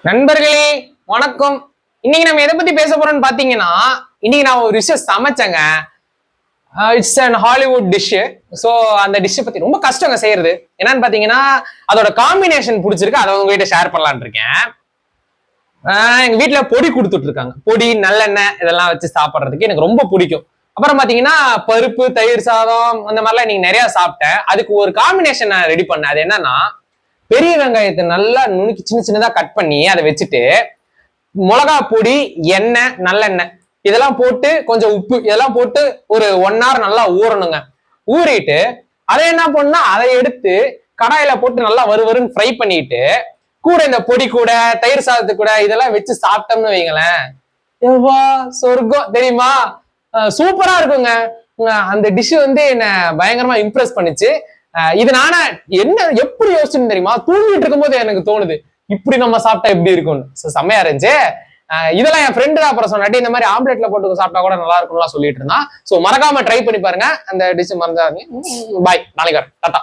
நண்பர்களே வணக்கம். இன்னைக்கு நம்ம எதை பத்தி பேச போறோம்னு பாத்தீங்கன்னா, இன்னைக்கு நான் ஒரு விஷயம் சமைச்சேங்க. It's an Hollywood dish. So அந்த டிஷ் பத்தி ரொம்ப கஷ்டங்க செய்யறது. என்னன்னு பாத்தீங்கன்னா, அதோட காம்பினேஷன் பிடிச்சிருக்கு, அதை உங்ககிட்ட ஷேர் பண்ணலான் இருக்கேன். எங்க வீட்டுல பொடி கொடுத்துட்டு இருக்காங்க. பொடி, நல்லெண்ணெய் இதெல்லாம் வச்சு சாப்பிட்றதுக்கு எனக்கு ரொம்ப பிடிக்கும். அப்புறம் பாத்தீங்கன்னா பருப்பு, தயிர் சாதம் அந்த மாதிரிலாம் இன்னைக்கு நிறைய சாப்பிட்டேன். அதுக்கு ஒரு காம்பினேஷன் நான் ரெடி பண்ணேன். அது என்னன்னா, பெரிய வெங்காயத்தை நல்லா நுணுக்கி சின்ன சின்னதா கட் பண்ணி அதை வச்சுட்டு, மிளகா பொடி, எண்ணெய், நல்லெண்ணெய் இதெல்லாம் போட்டு கொஞ்சம் உப்பு இதெல்லாம் போட்டு ஒரு 1 hour நல்லா ஊறணுங்க. ஊறிட்டு அதை என்ன பண்ணா, அதை எடுத்து கடாயில போட்டு நல்லா வறுவறுன்னு ஃப்ரை பண்ணிட்டு, கூட இந்த பொடி கூட தயிர் சாதத்து கூட இதெல்லாம் வச்சு சாப்பிட்டோம்னு வைங்களேன், எவ்வா சொர்க்கம் தெரியுமா. சூப்பரா இருக்குங்க. அந்த டிஷ் வந்து என்ன பயங்கரமா இம்ப்ரெஸ் பண்ணிச்சு. இது நானா என்ன எப்படி யோசிச்சுன்னு தெரியுமா, தூங்கிட்டு இருக்கும் போது எனக்கு தோணுது, இப்படி நம்ம சாப்பிட்டா எப்படி இருக்கும்னு. செம்மையா இருந்துச்சு. இதெல்லாம் என் ஃப்ரெண்டு தான் அப்புறம் சொன்னாட்டி, இந்த மாதிரி ஆம்லெட்ல போட்டு சாப்பிட்டா கூட நல்லா இருக்கும்லாம் சொல்லிட்டு இருந்தான். சோ மறக்காம ட்ரை பண்ணி பாருங்க அந்த டிஷ். மறந்துடாதீங்க. பாய், நாளைக்கு டாடா.